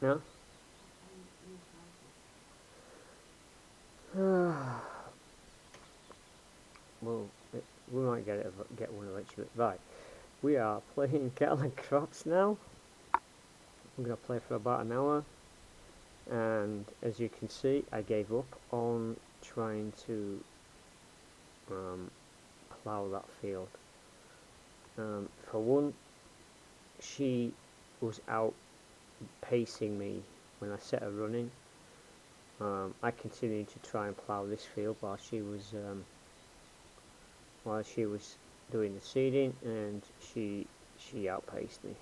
No? Well, we might get one eventually. Right, we are playing Cattle and Crops now. I'm going to play for about an hour, and as you can see, I gave up on trying to um, plough that field. For one, she was out pacing me when I set her running. I continued to try and plough this field while she was doing the seeding, and she outpaced me.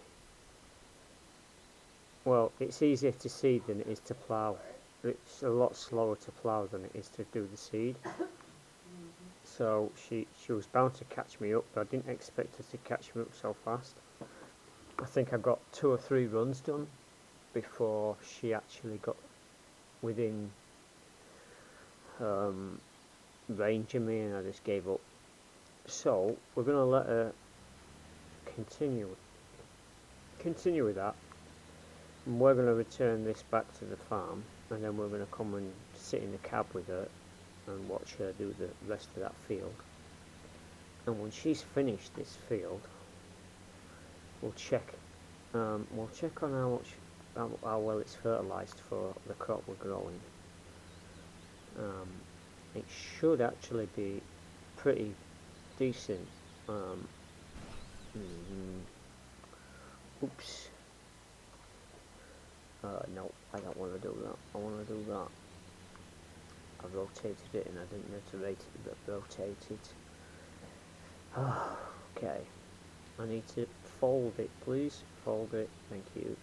Well, it's easier to seed than it is to plough. It's a lot slower to plough than it is to do the seed. So she was bound to catch me up, but I didn't expect her to catch me up so fast. I think I got 2 or 3 runs done before she actually got within range of me, and I just gave up. So we're going to let her continue with that, and we're going to return this back to the farm, and then we're going to come and sit in the cab with her and watch her do the rest of that field. And when she's finished this field, we'll check on how well it's fertilised for the crop we're growing. It should actually be pretty decent. Oops. No, I don't want to do that. I want to do that. I rotated it and I didn't need to rotate it. Okay. I need to fold it, please. Fold it. Thank you.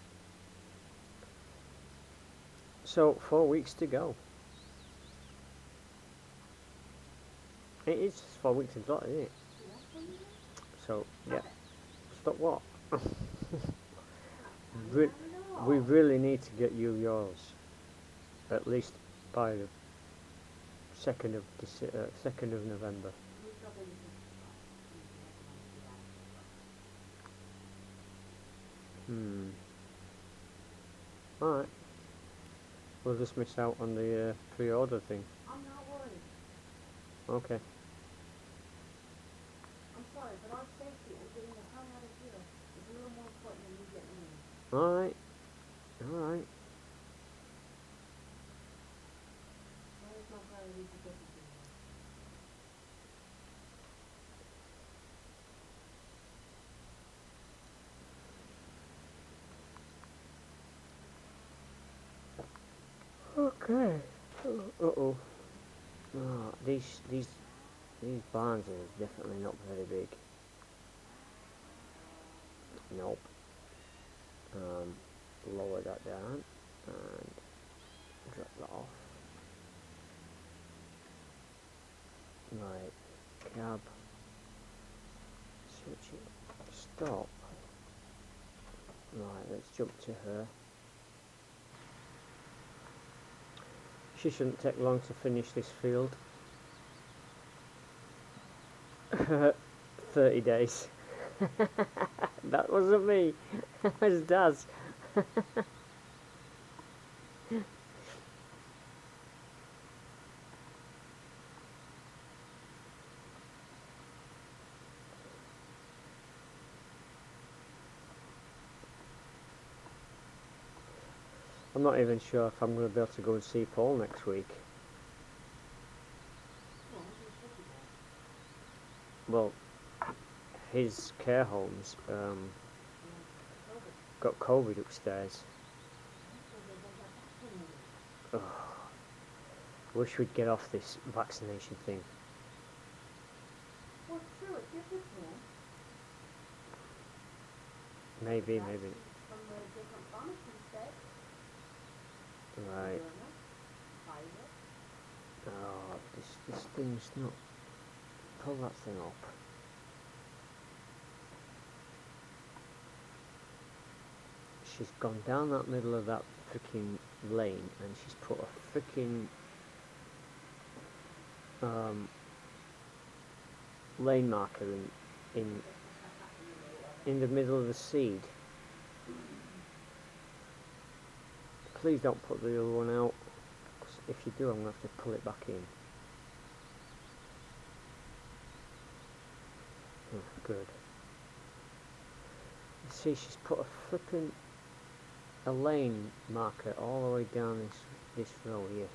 So, 4 weeks to go. It is just 4 weeks and dot, isn't it? So, yeah. Stop what? We really need to get you yours. At least by the 2nd of November. Alright. We'll just miss out on the pre-order thing. I'm not worried. Okay. I'm sorry, but our safety and getting the hell out of here is a little more important than you getting in. Alright. Alright. That is my priority to get you. Okay. Uh-oh. Oh, these barns are definitely not very big. Nope. Lower that down and drop that off. Right. Cab. Switch it. Stop. Right, let's jump to her. She shouldn't take long to finish this field. 30 days. That wasn't me. That was Daz. I'm not even sure if I'm going to be able to go and see Paul next week. Well, his care home's got COVID upstairs. Oh, wish we'd get off this vaccination thing. Well, true, it gives us room. Maybe. From the different pharmacies that. Right. Oh, this thing's not. Pull that thing up. She's gone down that middle of that freaking lane and she's put a freaking lane marker in the middle of the seed. please don't put the other one out. 'Cause if you do, I'm going to have to pull it back in. Oh, good. See, she's put a flipping a lane marker all the way down this row here.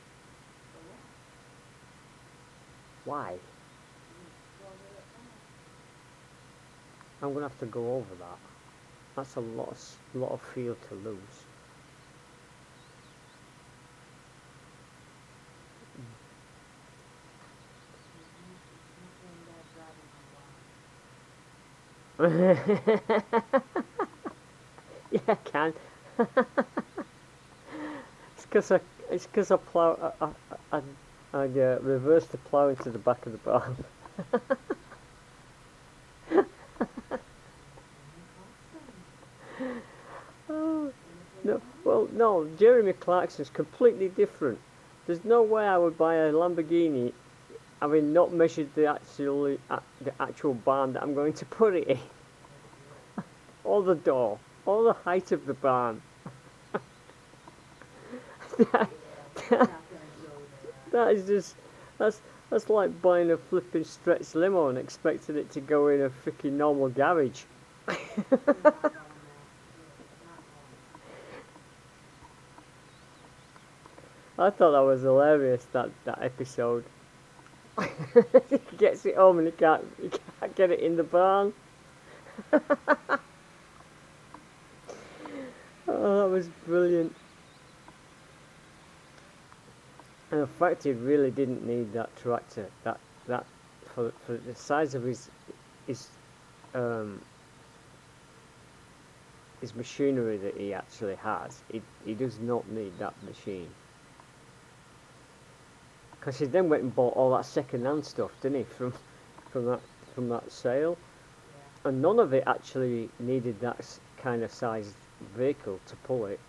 Why? I'm gonna have to go over that. That's a lot of field to lose. Yeah, I can. It's 'cause I plow. I reversed the plow into the back of the barn. Oh, no, well, no. Jeremy Clarkson's completely different. There's no way I would buy a Lamborghini having not measured the actual barn that I'm going to put it in, or the door, or the height of the barn. That is just that's like buying a flipping stretch limo and expecting it to go in a freaking normal garage. I thought that was hilarious, that episode. He gets it home and he can't get it in the barn. Oh, that was brilliant. And in fact, he really didn't need that tractor. That for the size of his um, machinery that he actually has, he does not need that machine. Because he then went and bought all that second-hand stuff, didn't he, from that sale, and none of it actually needed that kind of sized vehicle to pull it.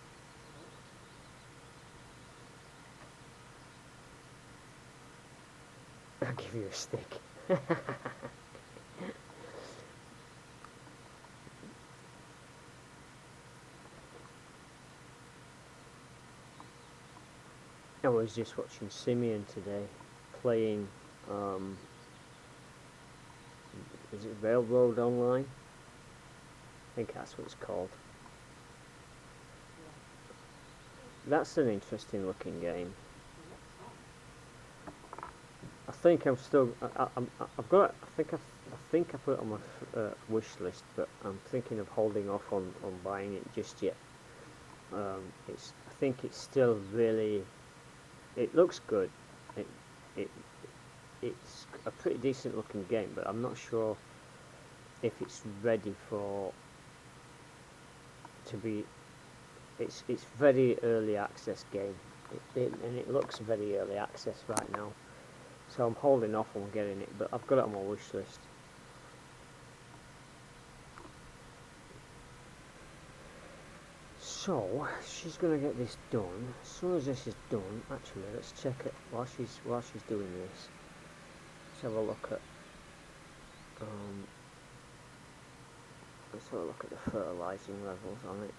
I'll give you a stick. I was just watching Simeon today playing, is it Railroad Online? I think that's what it's called. That's an interesting looking game. I think I'm still. I've got. I think I put it on my wish list, but I'm thinking of holding off on buying it just yet. I think it's still really. It looks good. It's a pretty decent looking game, but I'm not sure if it's ready to be. It's very early access game, and it looks very early access right now. So I'm holding off on getting it, but I've got it on my wish list. So she's gonna get this done. As soon as this is done, actually, let's check it while she's doing this. Let's have a look at the fertilizing levels on it.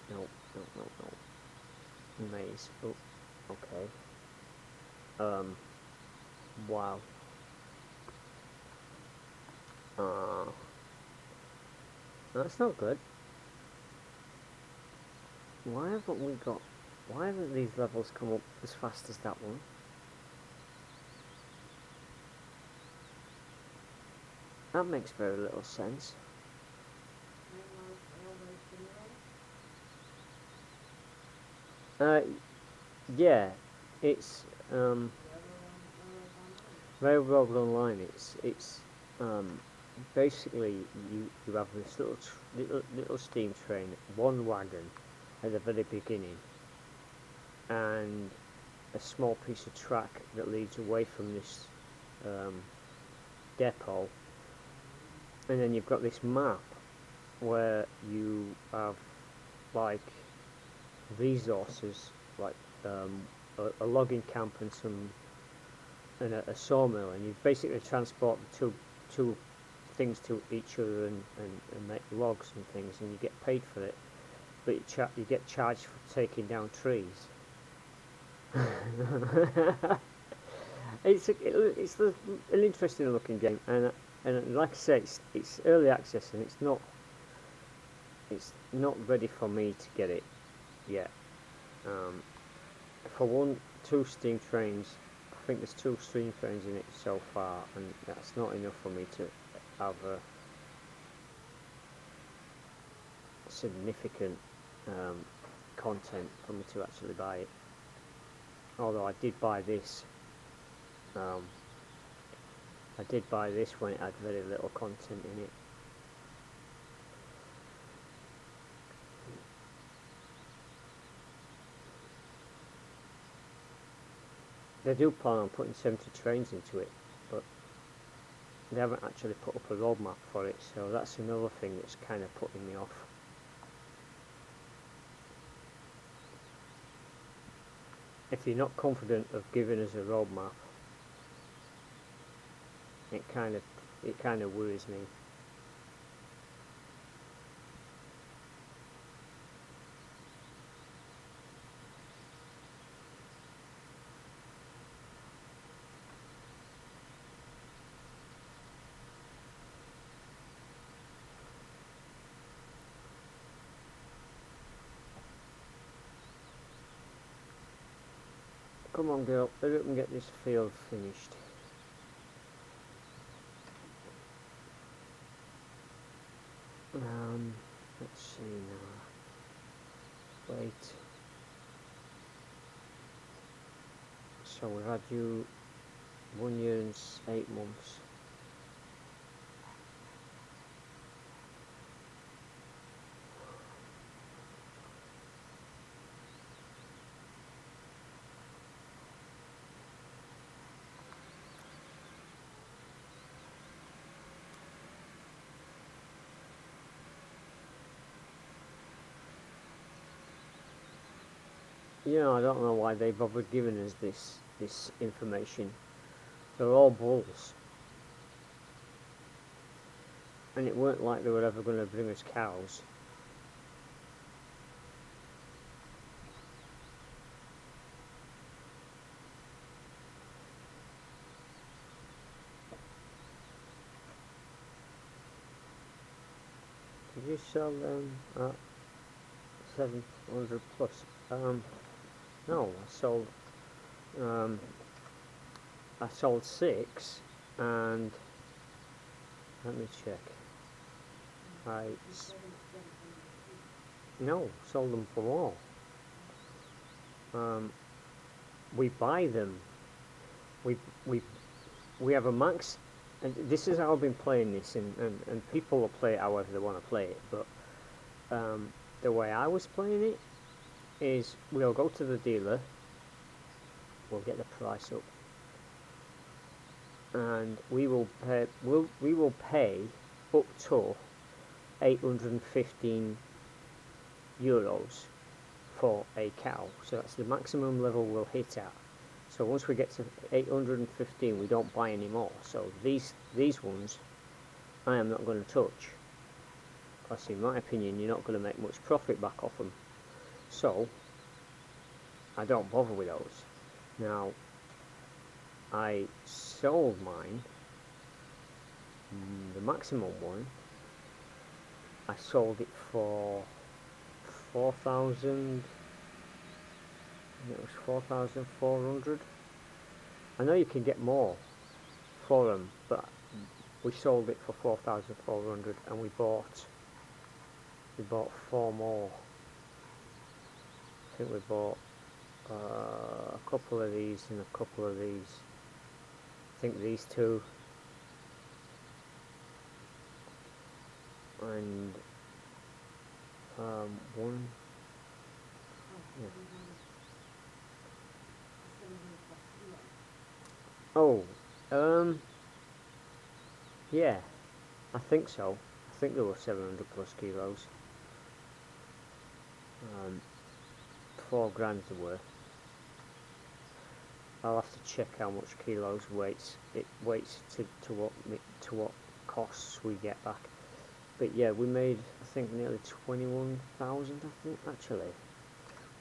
No. Maize. Oh, okay. Wow. That's not good. Why haven't these levels come up as fast as that one? That makes very little sense. Yeah, it's Railroad Online. It's basically you have this little steam train, one wagon at the very beginning, and a small piece of track that leads away from this depot, and then you've got this map where you have like resources like a logging camp and a sawmill, and you basically transport the two things to each other and make logs and things, and you get paid for it. but you get charged for taking down trees. It's an interesting looking game, and like I say, it's early access, and it's not ready for me to get it yet. For two Steam trains, I think there's two Steam trains in it so far, and that's not enough for me to have a significant content for me to actually buy it. Although I did buy this. I did buy this when it had very little content in it. They do plan on putting 70 trains into it, but they haven't actually put up a roadmap for it, so that's another thing that's kind of putting me off. If you're not confident of giving us a roadmap, it kind of worries me. Come on, girl, hurry up and get this field finished. Let's see now. Wait. So we had you 1 year and 8 months. I don't know why they bothered giving us this information. They're all bulls. And it weren't like they were ever going to bring us cows. Did you sell them at 700 plus? No, I sold 6, and let me check. No, sold them for more. We buy them. We have a max, and this is how I've been playing this, and people will play it however they want to play it, but the way I was playing it is we'll go to the dealer, we'll get the price up, and we will pay up to 815 euros for a cow. So that's the maximum level we'll hit at. So once we get to 815, we don't buy any more. So these ones I am not going to touch, because in my opinion you're not going to make much profit back off them. So I don't bother with those. Now I sold mine, the maximum one, I sold it for 4,000, it was 4,400. I know you can get more for them, but we sold it for 4,400, and we bought 4 more. I think we bought a couple of these and a couple of these. I think these two, and one. Yeah. Oh, yeah, I think so. I think there were 700 plus kilos. 4 grand they were. I'll have to check how much kilos it weights to what costs we get back. But yeah, we made, I think, nearly 21,000, I think, actually.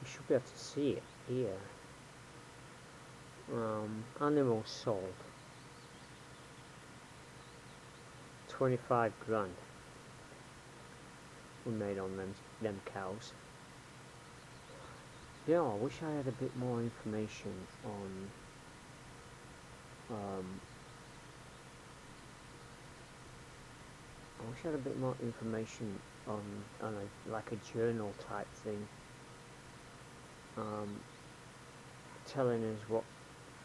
We should be able to see it here. Animals sold. 25 grand we made on them cows. Yeah, I wish I had a bit more information on I wish I had a bit more information on like a journal type thing, telling us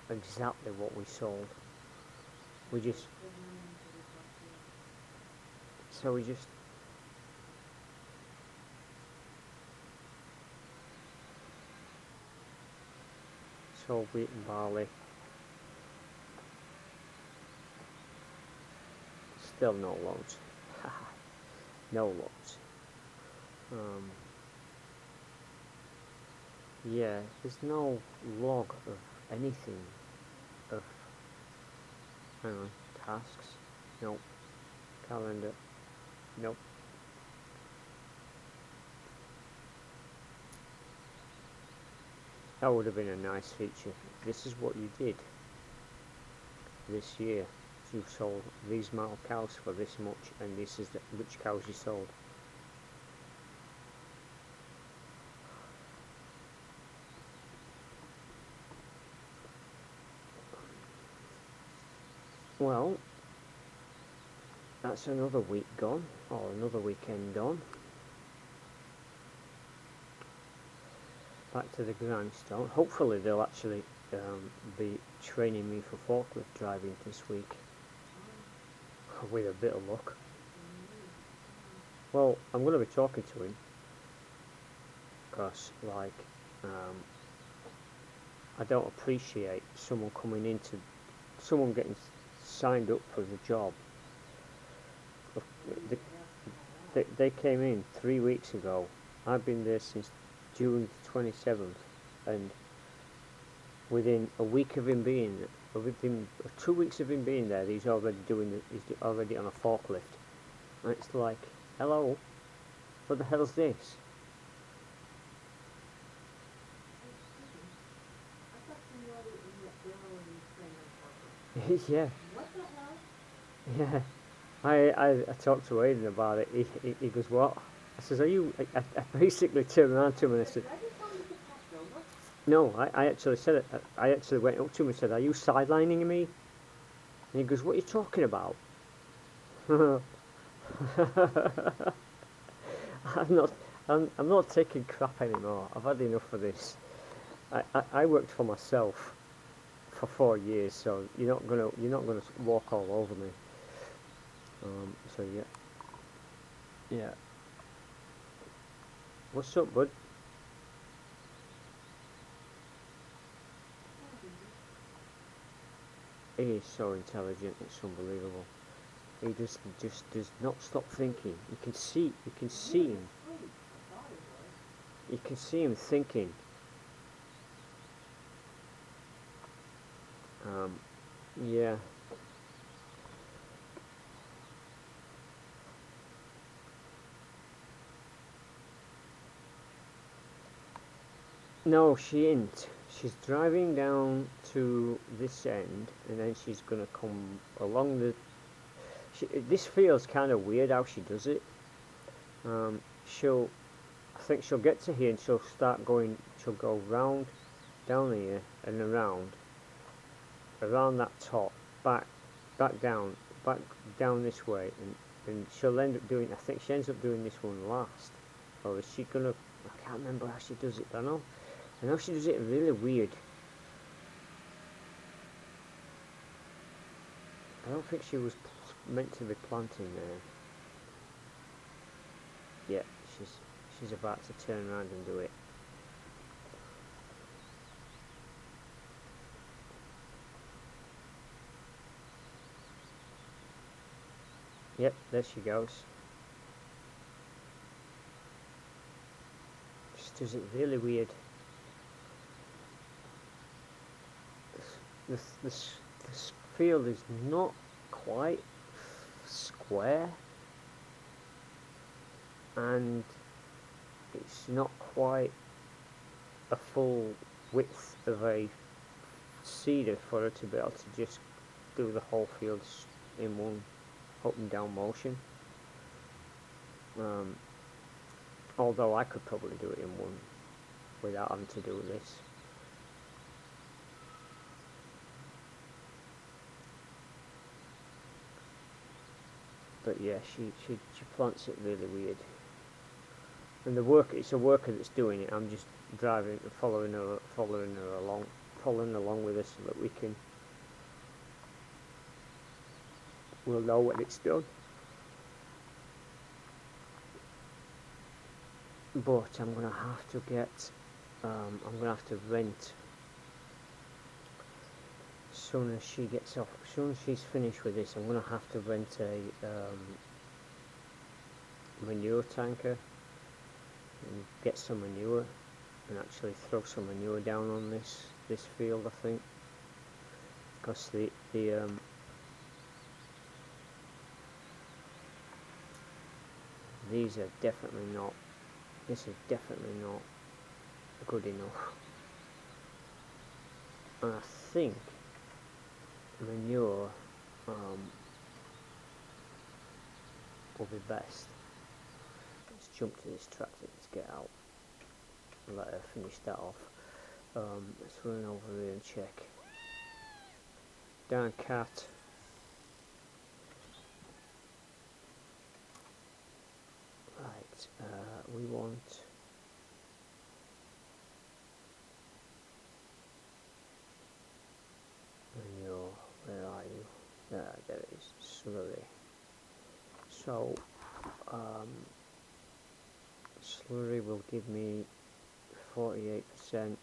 exactly what we sold. We just sold wheat and barley. Still no loads. No loads. Yeah, there's no log of anything. Of, hang on, tasks? Nope. Calendar? Nope. That would have been a nice feature. This is what you did this year. You sold these amount of cows for this much, and this is which cows you sold. Well, that's another week gone, or another weekend gone. Back to the grindstone. Hopefully they'll actually be training me for forklift driving this week, with a bit of luck. Well, I'm going to be talking to him, because, like, I don't appreciate someone getting signed up for the job. They came in 3 weeks ago. I've been there since June 27th, and within a week of him being, within 2 weeks of him being there, he's already already on a forklift. And it's like, hello, what the hell's this? Yeah. What the hell? Yeah. I talked to Aidan about it. He goes, what? I says, are you? I basically turned around to him and I said, no, I actually said it. I actually went up to him and said, are you sidelining me? And he goes, what are you talking about? I'm not taking crap anymore. I've had enough of this. I worked for myself for 4 years, so you're not gonna walk all over me. So yeah. What's up, bud? He is so intelligent. It's unbelievable. He just does not stop thinking. You can see him. You can see him thinking. Yeah. No, she ain't. She's driving down to this end, and then she's gonna come along the. This feels kind of weird how she does it. I think she'll get to here and she'll start going. She'll go round, down here and around that top, back down this way, and she'll end up doing. I think she ends up doing this one last, or is she gonna? I can't remember how she does it. I know she does it really weird. I don't think she was meant to be planting there. Yeah, she's about to turn around and do it. Yep, there she goes. Just does it really weird. This field is not quite square. and it's not quite a full width of a seeder for her to be able to just do the whole field in one up and down motion. Although I could probably do it in one without having to do this. But yeah, she plants it really weird. And it's a worker that's doing it. I'm just driving, following her along, pulling along with her so that we'll know when it's done. But I'm gonna have to I'm gonna have to rent as soon as she gets off. As soon as she's finished with this, I'm gonna have to rent a manure tanker and get some manure and actually throw some manure down on this field, I think, because these are definitely not. This is definitely not good enough, and I think manure will be best. Let's jump to this tractor. Let's get out and let her finish that off. Let's run over here and check. Darn cat. Right, we want manure. Where are you? There it is. Slurry. So slurry will give me 48%,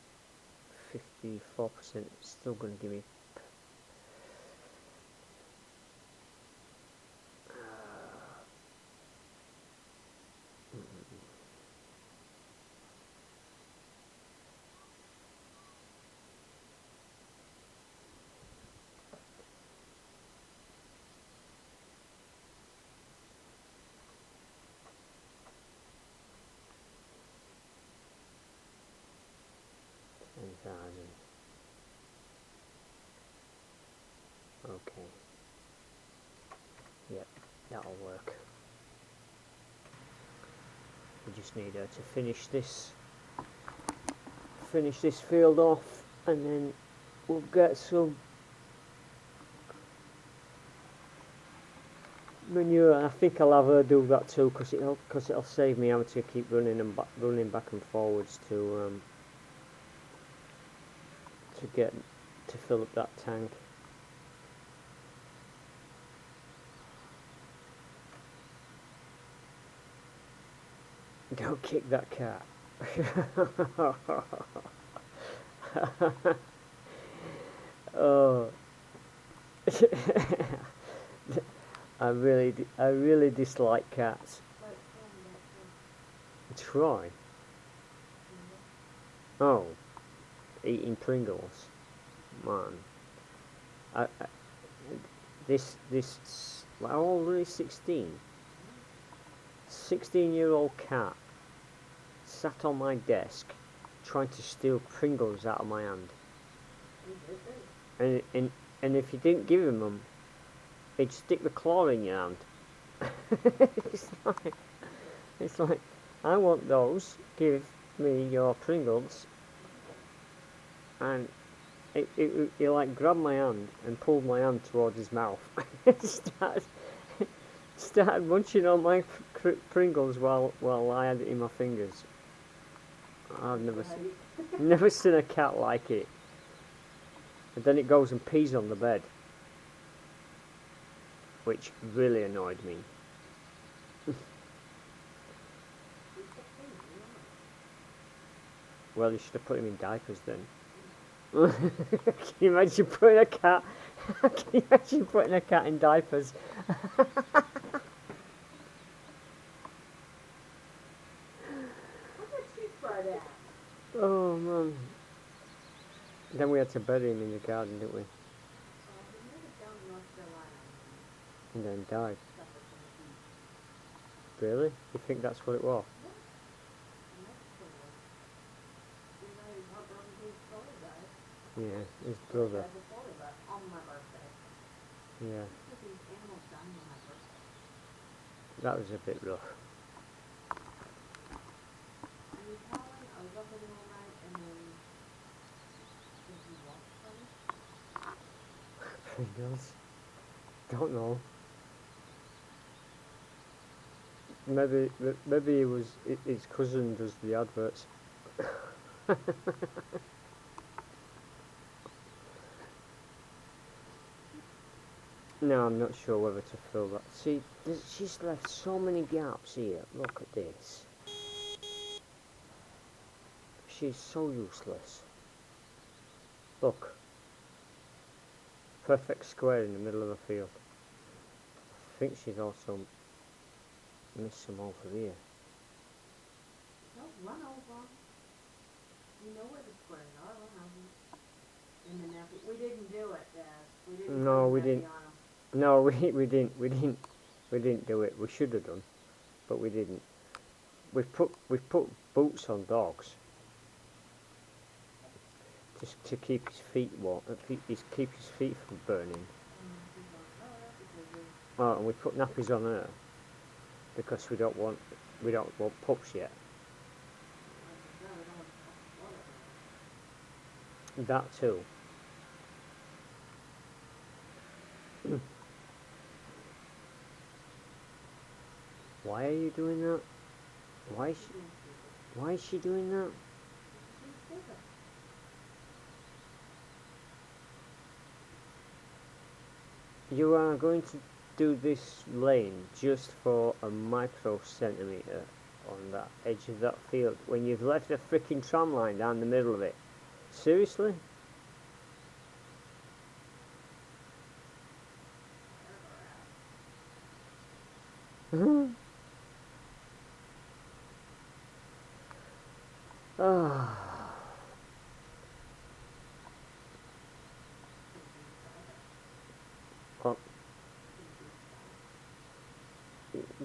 54%. Still going to give me 10,000. Okay. Yep, that'll work. We just need her to finish this field off, and then we'll get some manure. I think I'll have her do that too, because it'll save me having to keep running back and forwards to fill up that tank. Don't kick that cat. Oh. I really dislike cats. Try. Oh, eating Pringles, man. This how old is 16? 16-year-old cat sat on my desk trying to steal Pringles out of my hand. And if you didn't give him them, he'd stick the claw in your hand. it's like, I want those. Give me your Pringles. And he like grabbed my hand and pulled my hand towards his mouth. started munching on my Pringles while I had it in my fingers. I've never seen a cat like it. And then it goes and pees on the bed, which really annoyed me. Well, you should have put him in diapers then. Can you imagine putting a cat? Can you imagine putting a cat in diapers? How much cheap for that? Oh man. Then we had to bury him in the garden, didn't we? And then died. Really? You think that's what it was? And that's what it was. You know, he's heartbroken to his story about it. Yeah, his He brother. said before we left, on my birthday. Yeah, Because these animals dying on my birthday. that was a bit rough. I was howling, I was up with him all night, and then did he walk from me? Pringles. Don't know. Maybe he was his cousin does the adverts. No, I'm not sure whether to fill that. See, she's left so many gaps here. Look at this. She's so useless. Look. Perfect square in the middle of the field. I think she's also missed some over here. Don't run over 'em. You know where the squares are, run over 'em. In the nappy. We didn't do it, Dad. We didn't No, put we the nappy didn't. on 'em. No, we didn't do it. We should have done, but we didn't. We've put boots on dogs just to keep his feet warm, keep his feet from burning. He's on her because they, Oh, and we put nappies on her because we don't want pups yet. like I said, we don't want to put water on 'em. That too. Why are you doing that? Why is She's she, being stupid. why is she doing that? She's stupid. You are going to do this lane just for a micro centimetre on that edge of that field when you've left a freaking tram line down the middle of it. Seriously? Ah. Oh,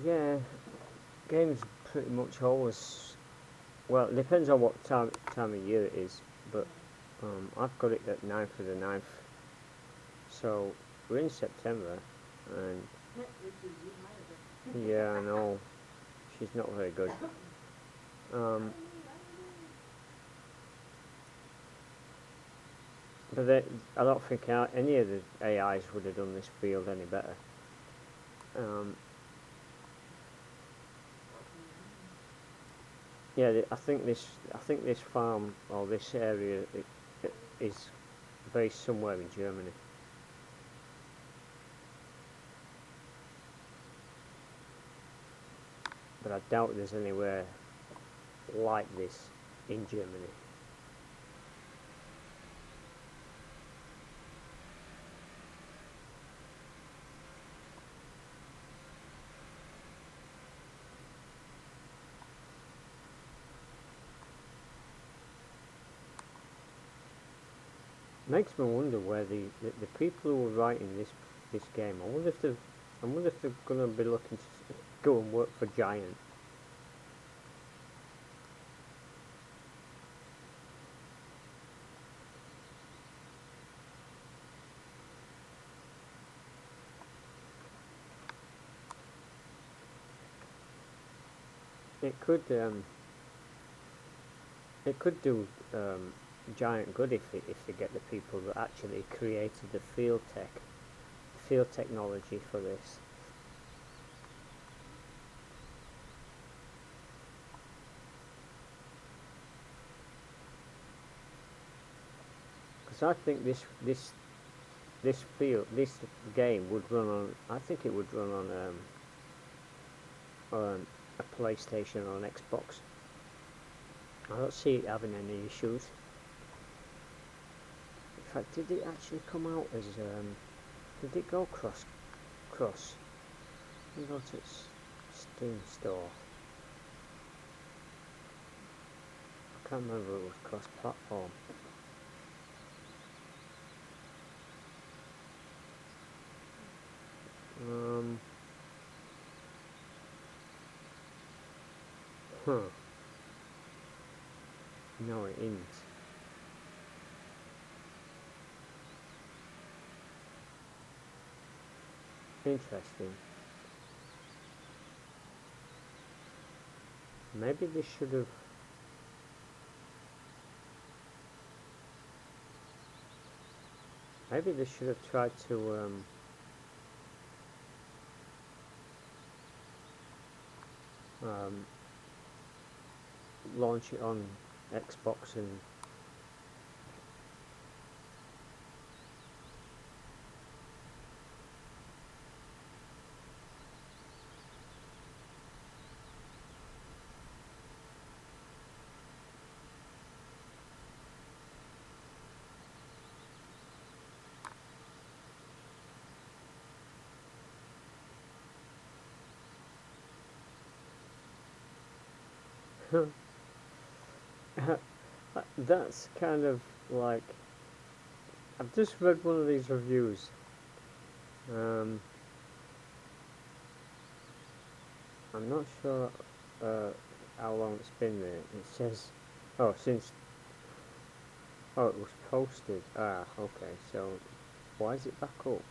yeah, games pretty much always. Well, it depends on what time of year it is, but I've got it at 9th of the 9th, so we're in September, and This is you hired her. yeah, I know she's not very good. But I don't think any of the AIs would have done this field any better. Yeah, I think this farm or this area is based somewhere in Germany. But I doubt there's anywhere like this in Germany. Makes me wonder where the people who were writing this game. I wonder if they're going to be looking to go and work for Giant. It could do Giant good if they get the people that actually created the field technology for this. Because I think this game would run on. I think it would run on a PlayStation or an Xbox. I don't see it having any issues. In fact, did it actually come out as did it go cross? Let me go to its Steam store. I can't remember if it was cross-platform. Huh. No, it isn't. Interesting. Maybe they should have. Maybe they should have tried to um, launch it on Xbox and that's kind of like I've just read one of these reviews. Um, I'm not sure how long it's been there. It says, oh, it was posted. Ah, okay. So why is it back up?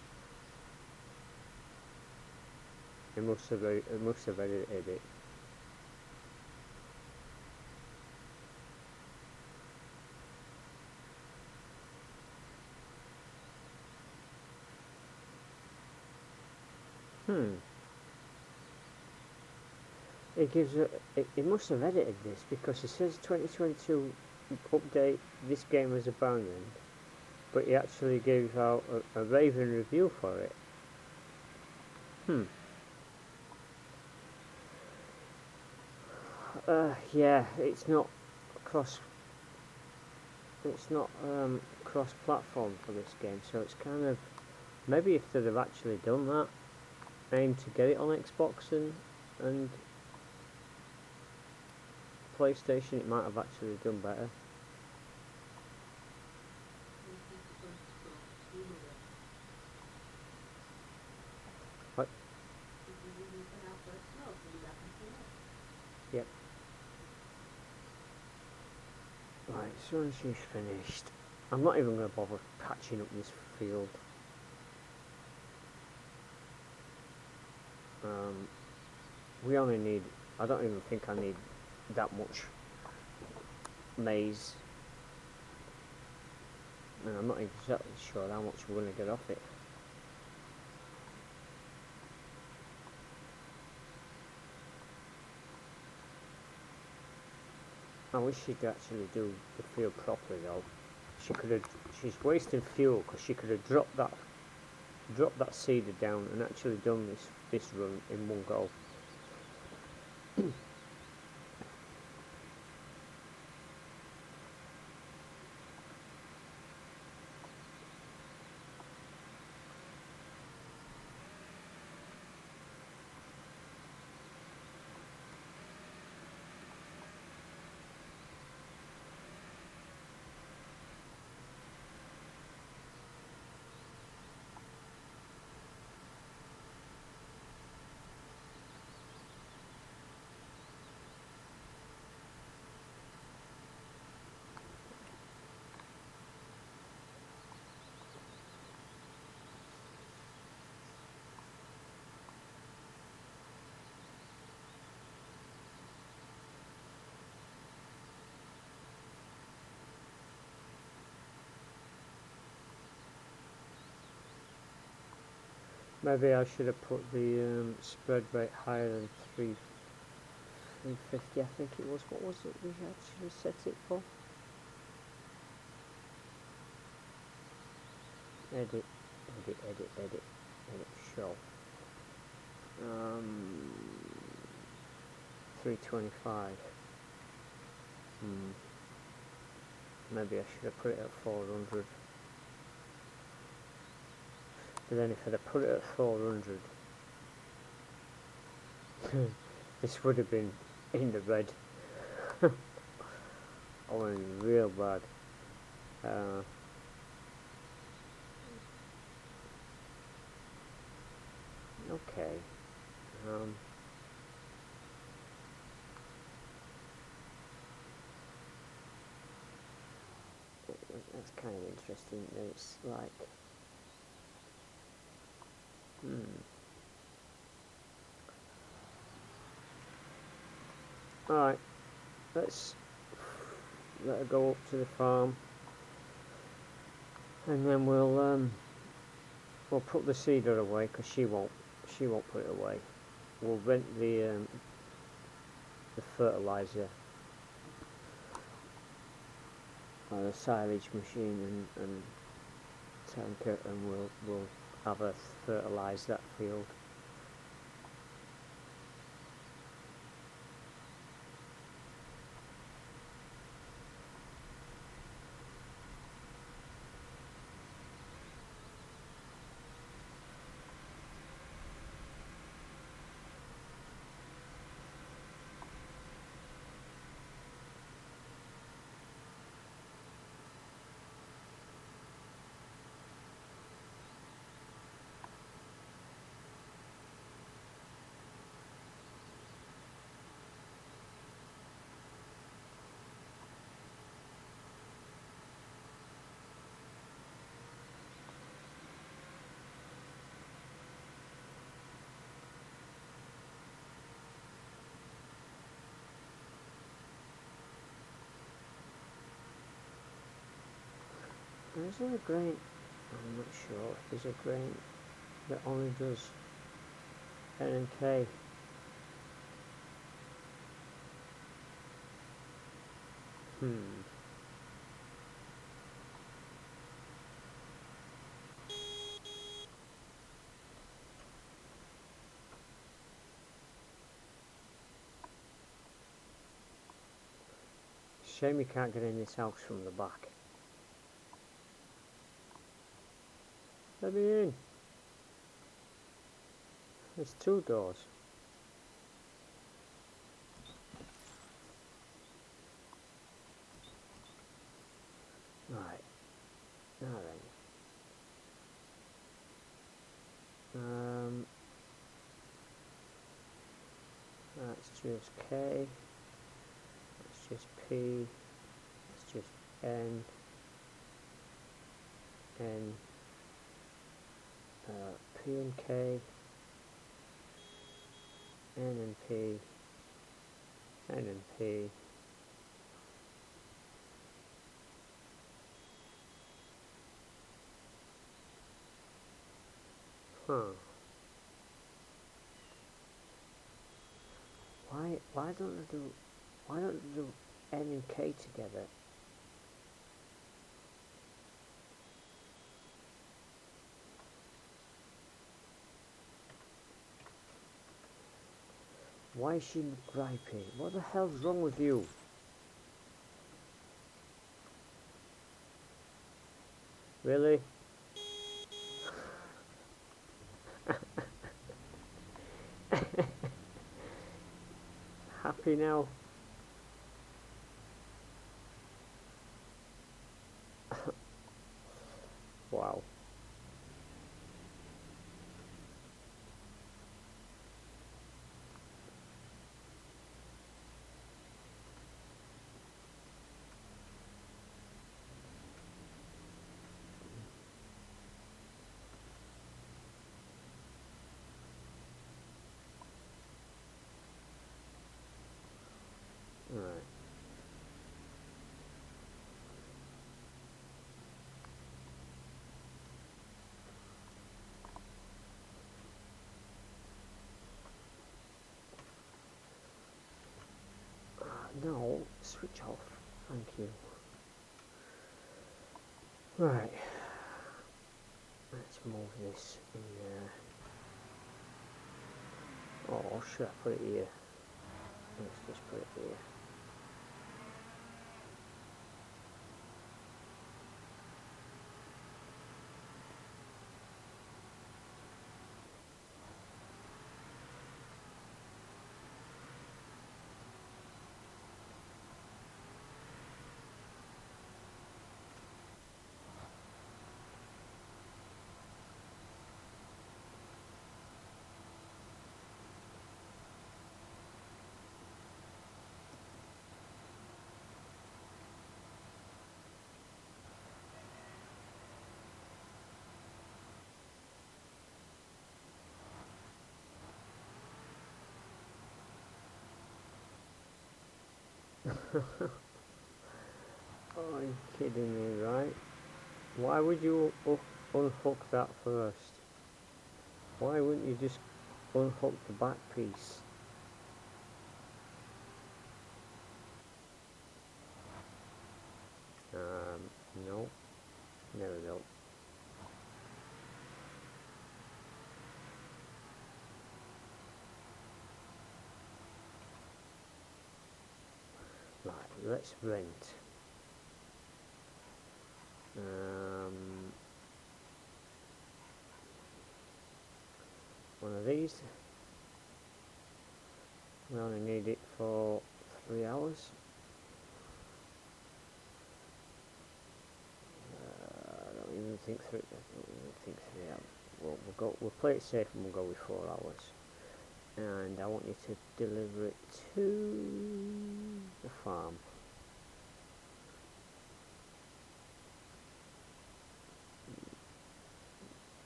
It must have edited it. Hmm. It must have edited this because it says 2022 update. This game was abandoned, but he actually gave out a raving review for it. Hmm. Yeah, it's not cross. It's not cross-platform for this game, so it's kind of maybe if they'd have actually done that, aimed to get it on Xbox and PlayStation, it might have actually done better. What? Yep. Right, as soon as she's finished, I'm not even going to bother patching up this field. We only need, I don't even think I need that much maize, and I'm not exactly sure how much we're going to get off it. I wish she could actually do the field properly though. She's wasting fuel because she could have dropped that seeder down and actually done this run in one go. Maybe I should have put the spread rate higher than 350, I think it was. What was it we actually set it for? Edit, edit, show. 325. Maybe I should have put it at 400. But then if I'd have put it at 400, this would have been in the red. Oh, and real bad. Okay. That's kind of interesting. That it's like, Alright, let's let her go up to the farm, and then we'll put the seeder away because she won't put it away. We'll rent the fertilizer or the silage machine and tanker, and we'll have her fertilise that field. Is there a grain? I'm not sure if there's a grain that only does N and K. Shame you can't get in this house from the back. Let me in. There's 2 doors. Right. Now then. That's just K. That's just P. That's just N. N. P and K. N and P. N and P. Huh. Why don't they do N and K together? Why is she gripey? What the hell's wrong with you? Really? Happy now? Wow. Alright. No, switch off. Thank you. Right. Let's move this in there. Oh, should I put it here? Let's just put it here. Oh, are you kidding me, right? Why would you unhook that first? Why wouldn't you just unhook the back piece? No, never will. Right, let's rent. One of these. We only need it for 3 hours. I don't even think 3 hours. We'll play it safe and we'll go with 4 hours. And I want you to deliver it to the farm.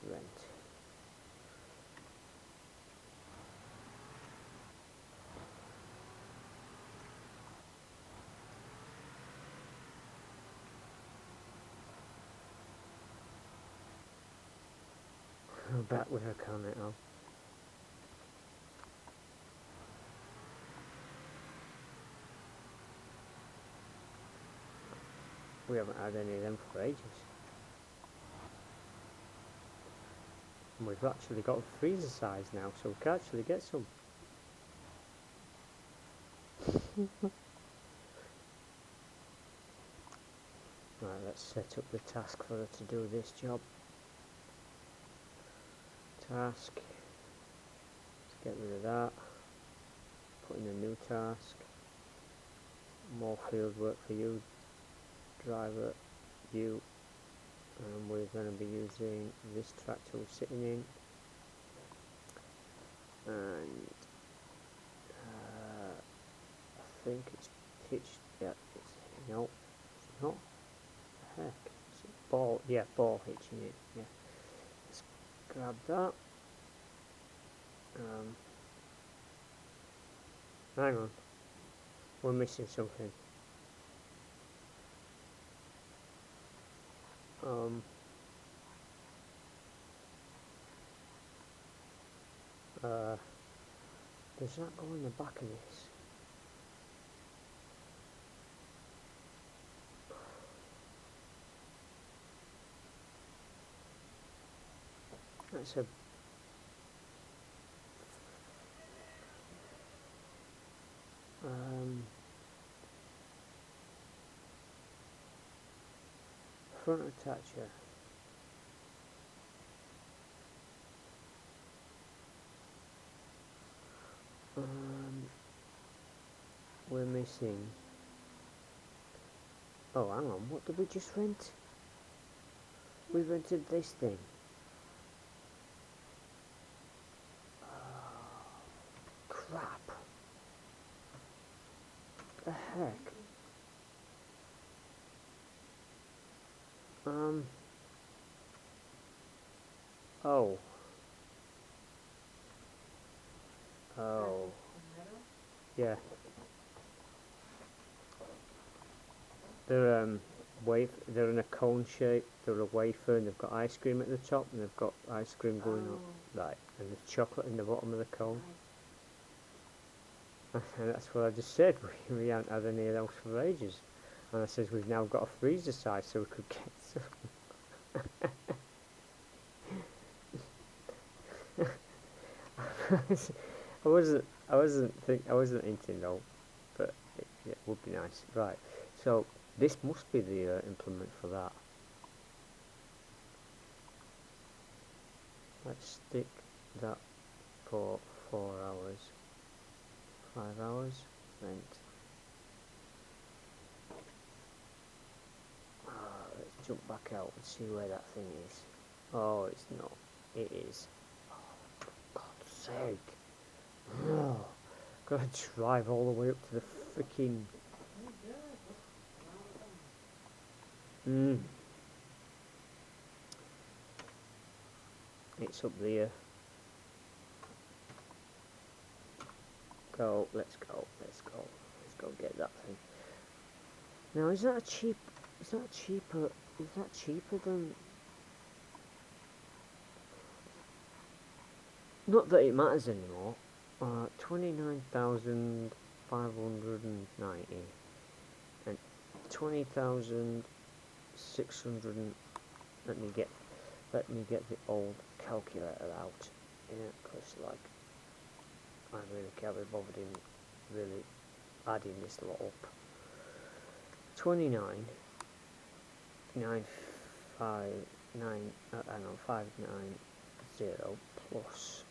Rent. I'm back with her comment on. We haven't had any of them for ages. And we've actually got a freezer size now, so we can actually get some. Right, let's set up the task for her to do this job. Task. Let's get rid of that. Put in a new task. More field work for you, driver, you. And we're going to be using this tractor we're sitting in. And I think it's hitched. Yeah, it's no, it's not. The heck, it's a ball. Yeah, ball hitching it. Yeah, let's grab that. Hang on, we're missing something. Does that go in the back of this? That's a front attacher. We're missing. Oh, hang on. What did we just rent? We rented this thing. Crap. The heck? Oh. Oh. Yeah. They're they're in a cone shape. They're a wafer, and they've got ice cream at the top, and they've got ice cream going up. Right, and there's chocolate in the bottom of the cone. And that's what I just said. We haven't had any of those for ages. And I says we've now got a freezer size, so we could get some. I wasn't hinting though, but it would be nice. Right, so this must be the implement for that. Let's stick that for 4 hours, 5 hours, rent. Let's jump back out and see where that thing is. Oh, it's not. It is. Oh, for God's sake. Oh, gotta drive all the way up to the freaking. It's up there. Go, let's go get that thing. Now, is that cheap? Is that cheaper? Is that cheaper than? Not that it matters anymore. 29,590 and 20,600. Let me get the old calculator out. Yeah, because like I really can't be bothered in really adding this lot up. 29, 590 plus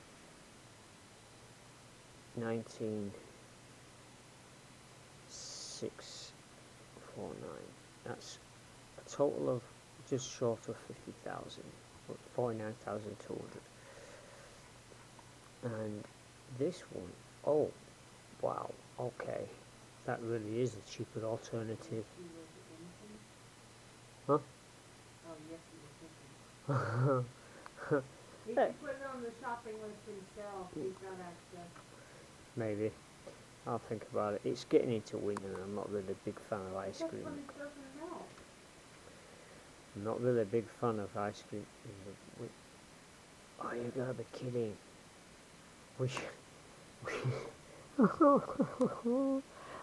19,649. That's a total of just short of 50,000, 49,200. And this one, oh wow, okay, that really is a cheaper alternative. Huh? Oh, yes, you were thinking. He Hey. should put it on the shopping list himself. He's got access. Maybe. I'll think about it. It's getting into winter and I'm not really a big fan of ice That's cream. when it doesn't melt. I'm not really a big fan of ice cream in the winter. Oh, you gotta be kidding.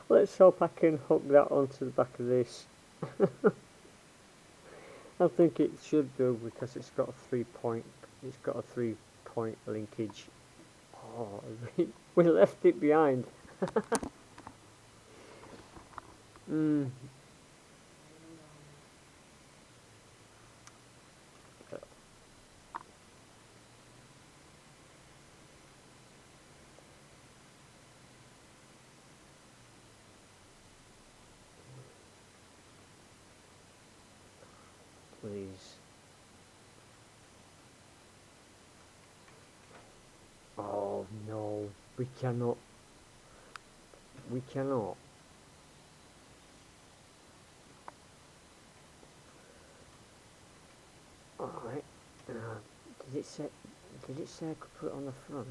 Let's hope I can hook that onto the back of this. I think it should do because it's got a 3-point linkage. Oh, we left it behind. Please. Oh no, we cannot. We cannot. Alright. Did it say I could put it on the front?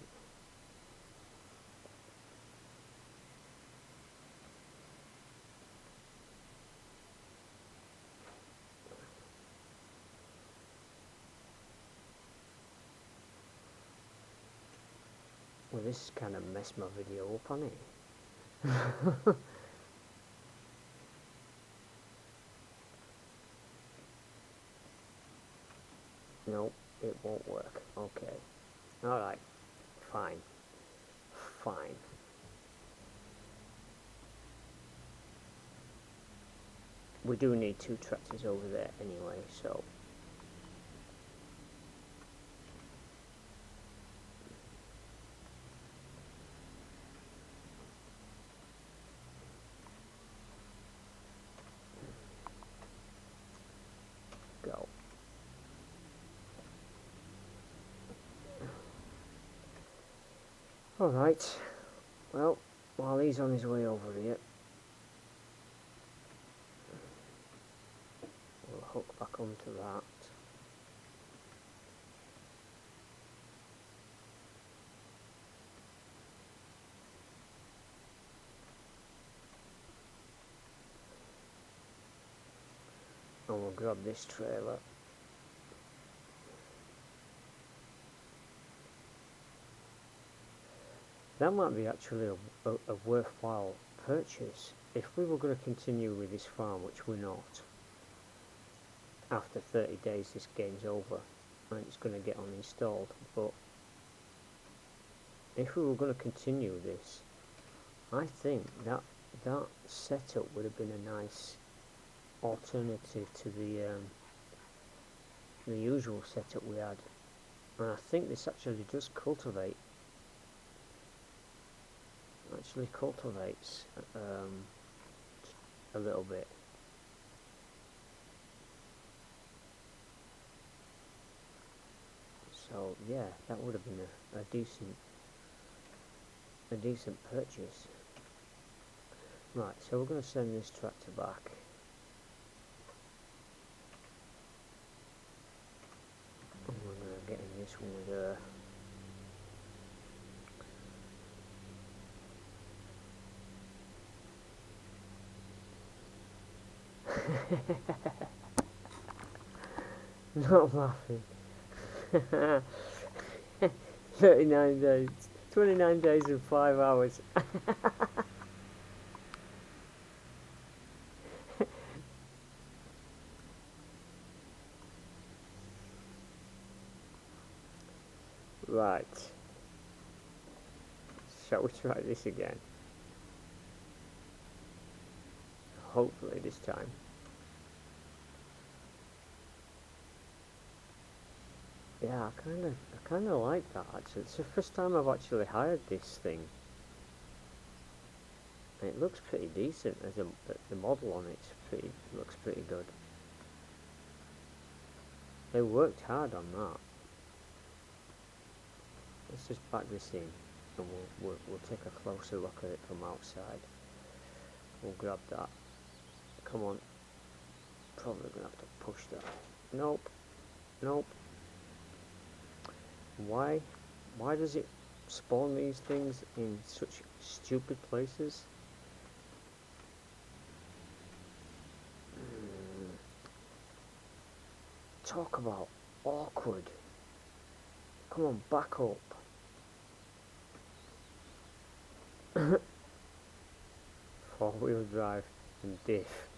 Well, this kind of messed my video up, hasn't it? Nope, it won't work. Okay. Alright. Fine. Fine. We do need 2 tractors over there anyway, so... Go. Alright. Well, while he's on his way over here, we'll hook back onto that. And we'll grab this trailer. That might be actually a worthwhile purchase if we were going to continue with this farm, which we're not. After 30 days this game's over and it's going to get uninstalled, but if we were going to continue this, I think that setup would have been a nice alternative to the usual setup we had. And I think this actually does cultivates a little bit. So yeah, that would have been a decent purchase. Right, so we're going to send this tractor back. And we're going to get in this one with her. Not laughing. 39 days. 29 days and 5 hours. Right. Shall we try this again? Hopefully this time. Yeah, I kind of like that actually. It's the first time I've actually hired this thing. And it looks pretty decent as the model on it looks pretty good. They worked hard on that. Let's just back this in, and we'll take a closer look at it from outside. We'll grab that. Come on. Probably gonna have to push that. Nope. Nope. Why does it spawn these things in such stupid places? Talk about awkward. Come on, back up. Four-wheel drive and diff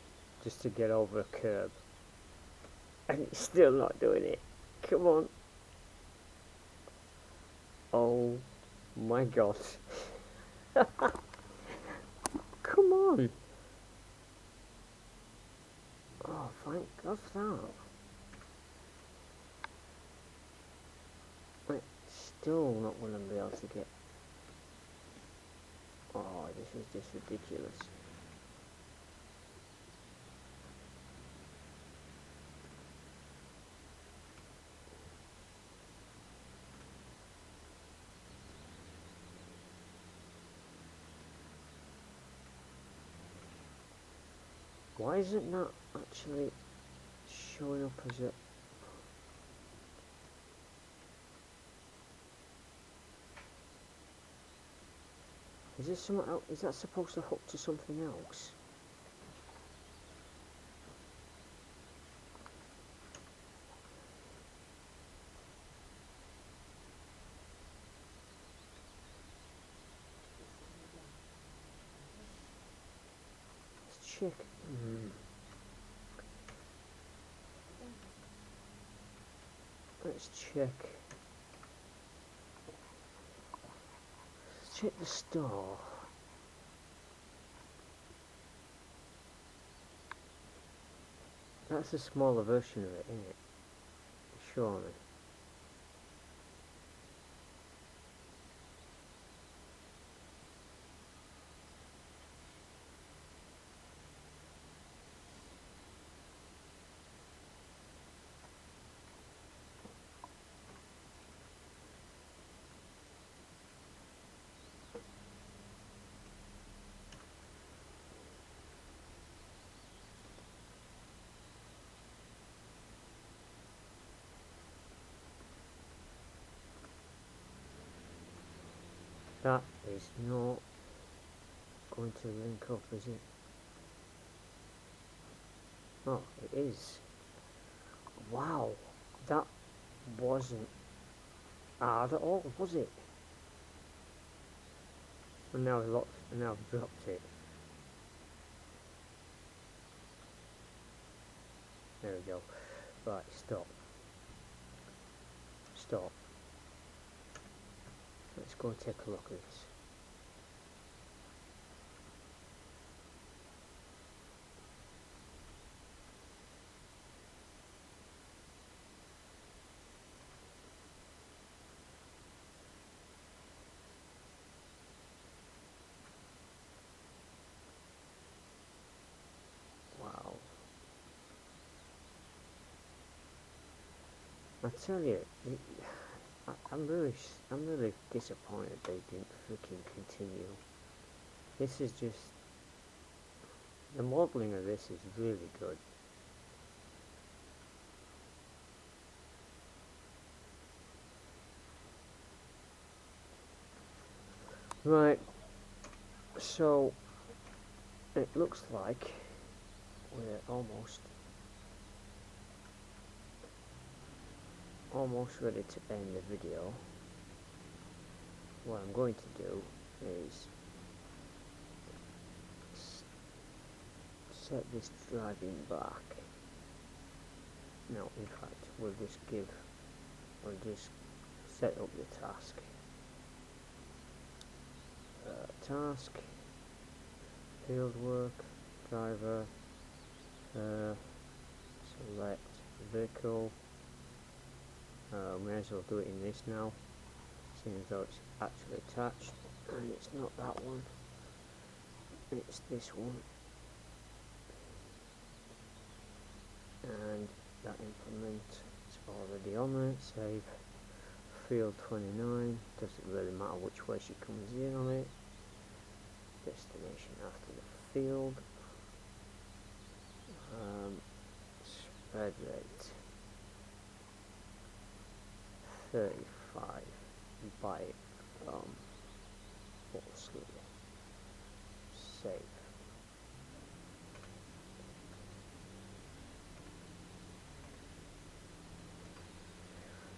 just to get over a curb. And it's still not doing it. Come on. Oh my god. Come on. Oh, thank God for that. Like, still not going to be able to get... Oh, this is just ridiculous. Why is it not actually showing up as a... Is this something else? Is that supposed to hook to something else? Let's check. Let's check. Let's check the store. That's a smaller version of it, isn't it? Surely. That is not going to link up, is it? Oh, it is. Wow, that wasn't hard at all, was it? And now I've dropped it. There we go. Right, stop. Stop. Let's go and take a look at this. Wow. I tell you, I'm really disappointed they didn't freaking continue. This is just, the modelling of this is really good. Right, so it looks like we're almost ready to end the video. What I'm going to do is set this driving back. No, in fact, we'll just set up the task. Task, field work, driver, select vehicle. May as well do it in this now, seeing as though it's actually attached, and it's not that one, it's this one, and that implement is already on there. Save field 29, doesn't really matter which way she comes in on it. Destination after the field, spread rate 35 by falsely. Save.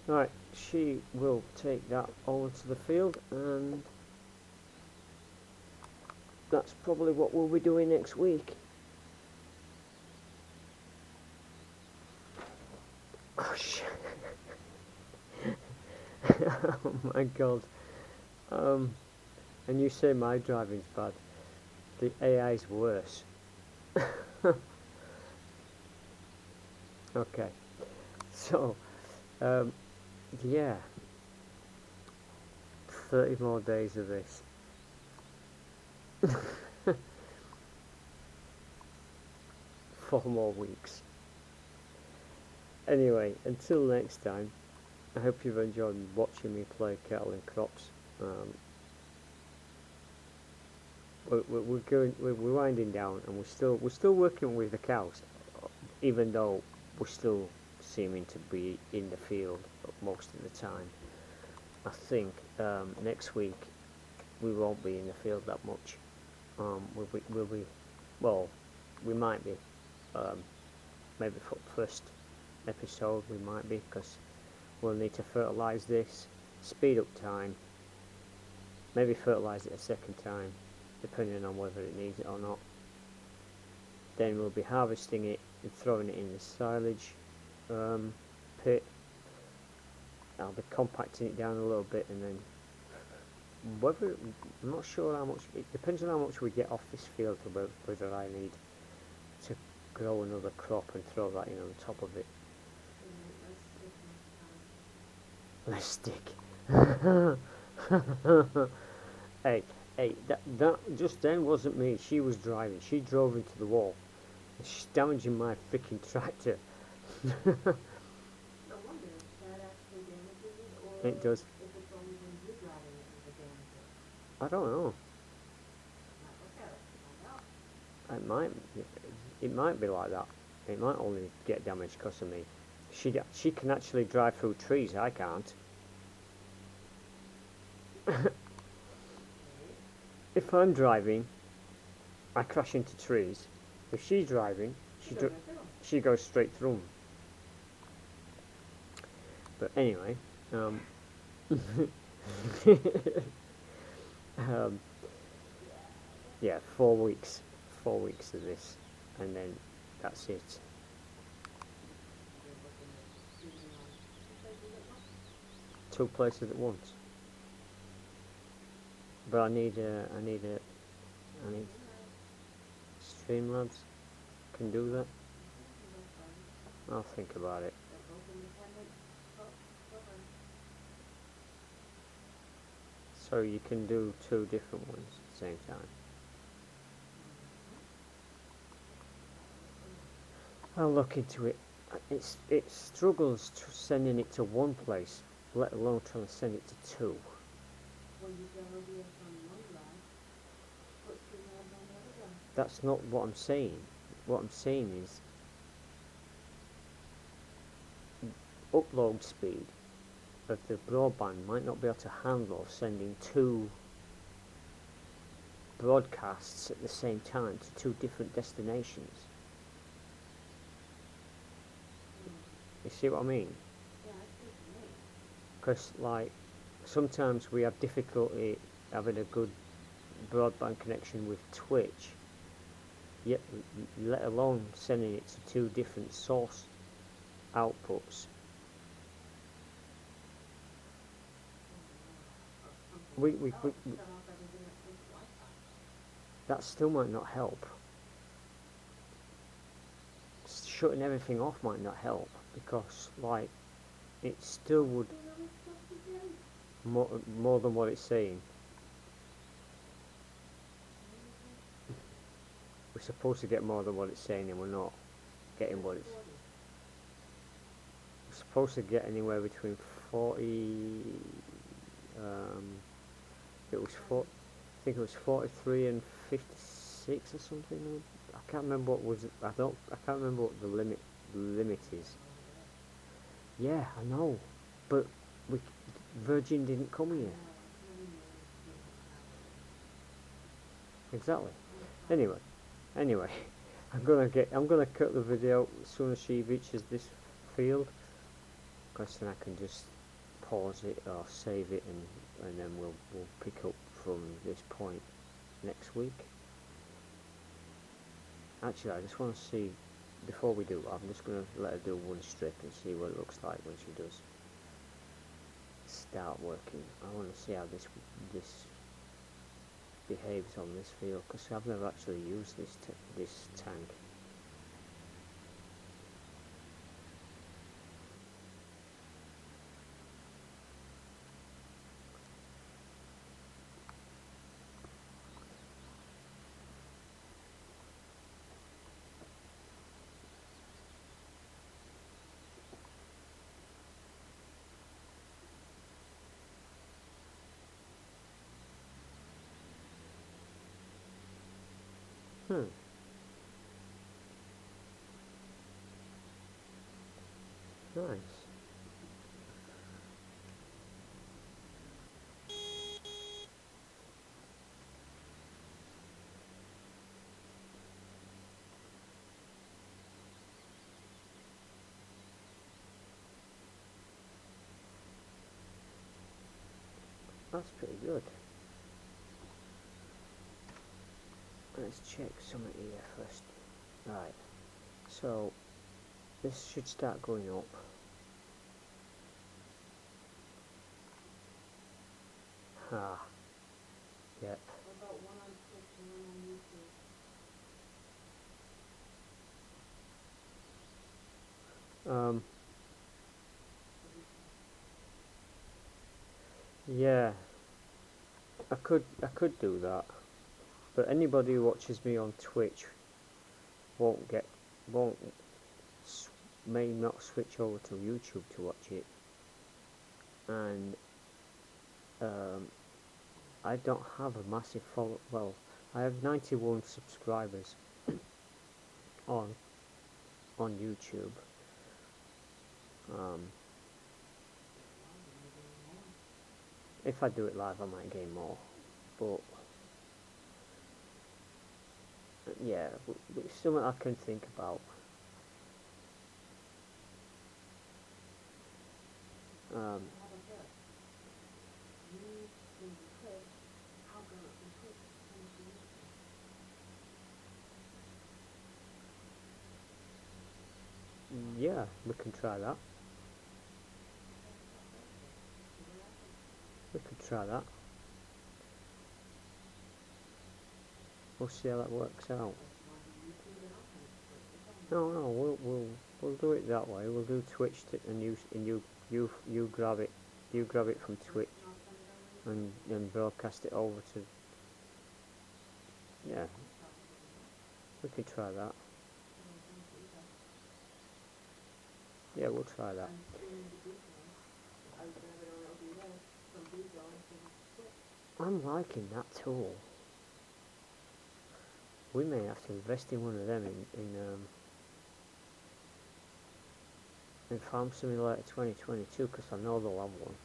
Right, she will take that over to the field, and that's probably what we'll be doing next week. Oh shit. Oh my god. And you say my driving's bad. The AI's worse. Okay. So, yeah. 30 more days of this. 4 more weeks. Anyway, until next time, I hope you've enjoyed watching me play Cattle and Crops. We're winding down, and we're still working with the cows, even though we're still seeming to be in the field most of the time. I think next week we won't be in the field that much. We'll be, well, we might be. Maybe for the first episode we might be, because we'll need to fertilise this, speed up time, maybe fertilise it a second time, depending on whether it needs it or not. Then we'll be harvesting it and throwing it in the silage pit. I'll be compacting it down a little bit, and then I'm not sure how much, it depends on how much we get off this field about whether I need to grow another crop and throw that in on top of it. Let's stick. Hey, that just then wasn't me. She was driving. She drove into the wall. She's damaging my freaking tractor. No wonder that actually damages it, or It does. if it's only when you're driving it damage it. I don't know. Might look at it, find out. It might be like that. It might only get damaged because of me. She can actually drive through trees. I can't. If I'm driving, I crash into trees. If she's driving, she goes straight through them. But anyway, yeah, 4 weeks of this, and then that's it. 2 places at once. But I need Streamlabs can do that. I'll think about it. So you can do 2 different ones at the same time. I'll look into it. It struggles to sending it to 1 place, let alone trying to send it to 2. Well, you can only be on one drive, put Streamlabs on the other drive. That's not what I'm saying. What I'm saying is upload speed of the broadband might not be able to handle sending 2 broadcasts at the same time to 2 different destinations. You see what I mean? Yeah, I see what you mean. Because like sometimes we have difficulty having a good broadband connection with Twitch, yet let alone sending it to two different source outputs. We Shut off everything that takes Wi-Fi. that still might not help. Shutting everything off might not help because like it still would more than what it's saying. We're supposed to get more than what it's saying, and we're not getting what it's. We're supposed to get anywhere between 40. It was I think it was 43 and 56 or something. I can't remember what was. I can't remember what the limit is. Yeah, I know, but Virgin didn't come here. Exactly. Anyway, I'm gonna cut the video as soon as she reaches this field, because then I can just pause it or save it, and then we'll pick up from this point next week. Actually, I just want to see, before we do, I'm just going to let her do one strip and see what it looks like when she does start working. I want to see how this behaves on this field, because I've never actually used this tank. Nice. That's pretty good. Let's check something here first. Right, so this should start going up. Ah, yep. What about one on Twitch and one on YouTube? Yeah, I could do that, but anybody who watches me on Twitch won't may not switch over to YouTube to watch it, and I don't have a massive follow. Well, I have 91 subscribers on YouTube. If I do it live, I might gain more, but yeah, it's something I can think about. How about this? You can do Twitch, I'll go to Twitch and do YouTube. Yeah, we can try that. We could try that. We'll see how that works out. No, we'll do it that way. We'll do Twitch and you grab it. You grab it from Twitch and broadcast it over to. Yeah, we could try that. Yeah, we'll try that. I'm liking that tool. We may have to invest in one of them in Farm Simulator 2022, because I know they'll have one.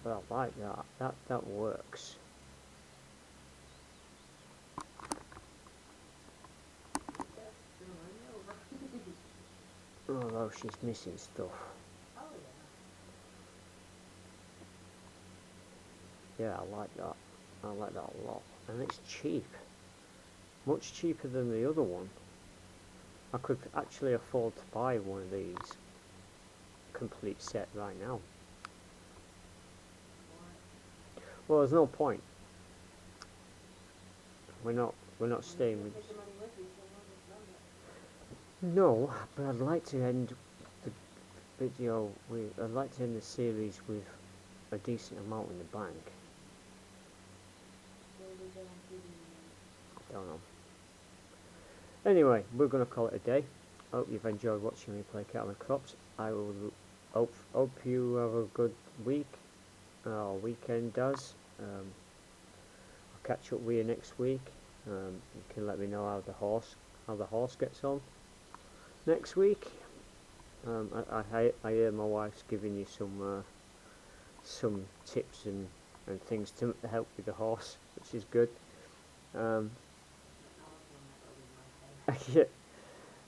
But I like that. That works. Oh, how she's missing stuff. Oh Yeah, I like that. I like that a lot. And it's cheap. Much cheaper than the other one. I could actually afford to buy one of these complete set right now. yeah. Well, there's no point. We're not staying with. Take the money with you, so we'll just spend it. No, but I'd like to end the video with. I'd like to end the series with a decent amount in the bank. Where we go on TV. Don't know. Anyway, we're gonna call it a day. Hope you've enjoyed watching me play Cattle and Crops. I will hope you have a good week or weekend does. I'll catch up with you next week. You can let me know how the horse gets on next week. I hear my wife's giving you some tips and things to help with the horse, which is good. Yeah,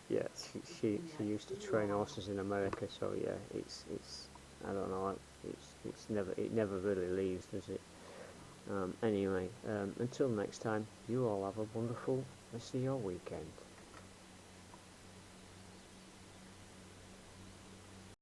yeah. She used to train horses in America, so yeah, it's I don't know, it never really leaves, does it? Anyway, until next time, you all have a wonderful rest of your weekend.